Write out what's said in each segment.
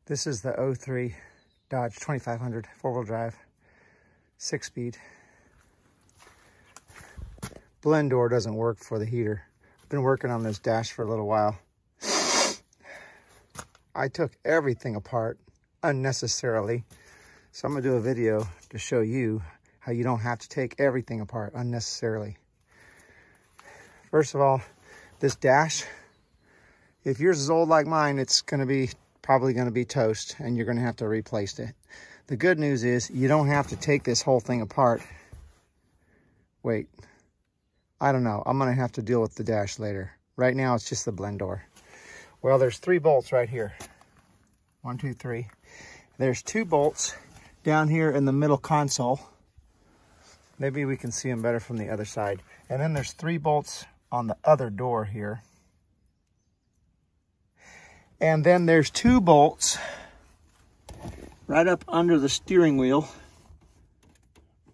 This is the 03 Dodge 2500 four-wheel drive, 6-speed. Blend door doesn't work for the heater. I've been working on this dash for a little while. I took everything apart unnecessarily. So I'm gonna do a video to show you how you don't have to take everything apart unnecessarily. First of all, this dash, if yours is old like mine, it's probably gonna be toast and you're gonna have to replace it. The good news is you don't have to take this whole thing apart. Wait, I don't know. I'm gonna have to deal with the dash later. Right now, it's just the blend door. Well, there's 3 bolts right here. 1, 2, 3. There's 2 bolts down here in the middle console. Maybe we can see them better from the other side. And then there's 3 bolts on the other door here. And then there's 2 bolts right up under the steering wheel.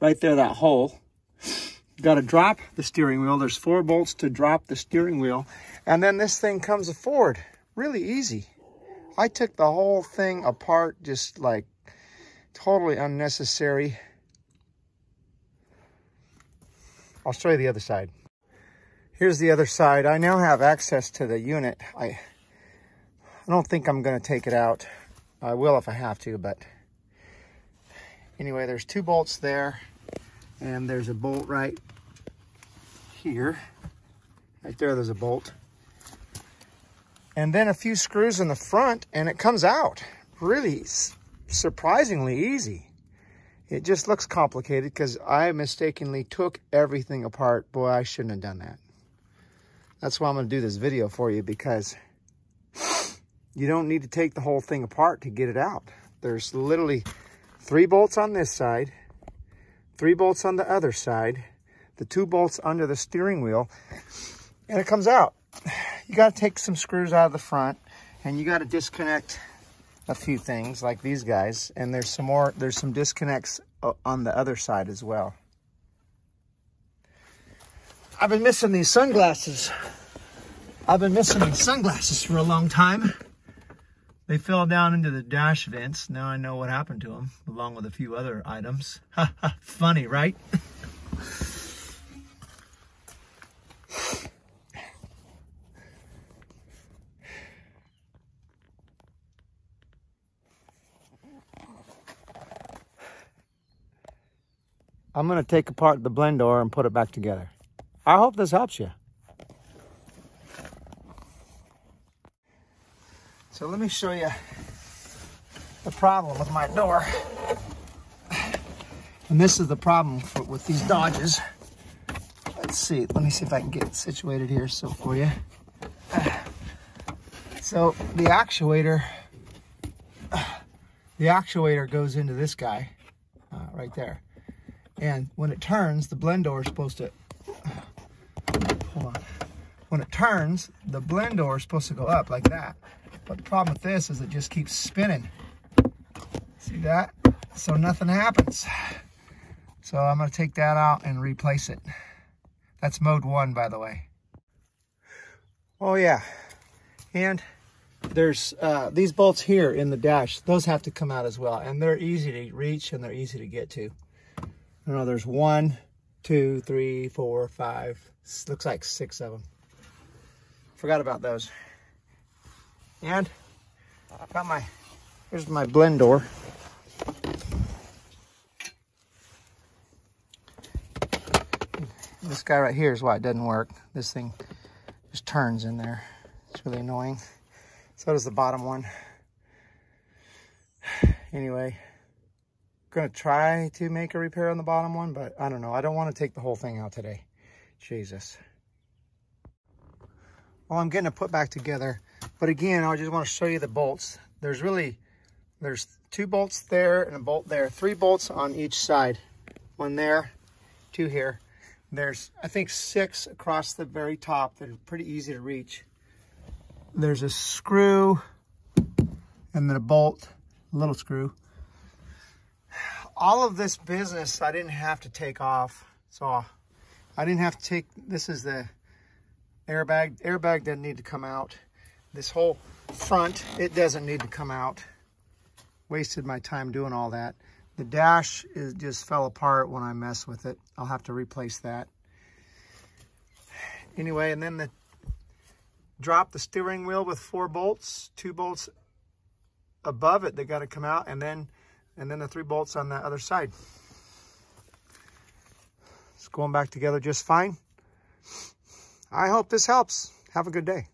Right there, that hole. Got to drop the steering wheel. There's 4 bolts to drop the steering wheel. And then this thing comes forward. Really easy. I took the whole thing apart, just like totally unnecessary. I'll show you the other side. Here's the other side. I now have access to the unit. I don't think I'm going to take it out. I will if I have to, but anyway, there's 2 bolts there, and there's a bolt right here. Right there, there's a bolt. And then a few screws in the front, and it comes out. Really surprisingly easy. It just looks complicated because I mistakenly took everything apart. Boy, I shouldn't have done that. That's why I'm going to do this video for you, because you don't need to take the whole thing apart to get it out. There's literally 3 bolts on this side, 3 bolts on the other side, the 2 bolts under the steering wheel, and it comes out. You got to take some screws out of the front, and you got to disconnect a few things like these guys, and there's some disconnects on the other side as well. I've been missing these sunglasses. I've been missing these sunglasses for a long time. They fell down into the dash vents. Now I know what happened to them, along with a few other items. Funny, right? I'm going to take apart the blend door and put it back together. I hope this helps you. So let me show you the problem with my door. And this is the problem with these Dodges. Let's see. Let me see if I can get it situated here for you. So the actuator goes into this guy right there. And when it turns, the blend door is supposed to, hold on. When it turns, the blend door is supposed to go up like that. But the problem with this is it just keeps spinning. See that? So nothing happens. So I'm going to take that out and replace it. That's mode 1, by the way. Oh yeah. And there's these bolts here in the dash. Those have to come out as well. And they're easy to reach and they're easy to get to. I don't know, there's 1, 2, 3, 4, 5, looks like 6 of them. Forgot about those. And I got here's my blend door. This guy right here is why it doesn't work. This thing just turns in there. It's really annoying. So does the bottom one. Anyway. Going to try to make a repair on the bottom one, but I don't know. I don't want to take the whole thing out today. Jesus. Well, I'm getting it put back together, but again, I just want to show you the bolts. There's 2 bolts there and a bolt there. 3 bolts on each side. 1 there, 2 here. There's, I think, 6 across the very top that are pretty easy to reach. There's a screw and then a bolt, a little screw. All of this business I didn't have to take off. So I didn't have to take, this is the airbag. Airbag doesn't need to come out. This whole front, it doesn't need to come out. wasted my time doing all that. The dash just fell apart when I messed with it. I'll have to replace that. Anyway, and then drop the steering wheel with 4 bolts, 2 bolts above it, they got to come out, and then the 3 bolts on the other side. It's going back together just fine. I hope this helps. Have a good day.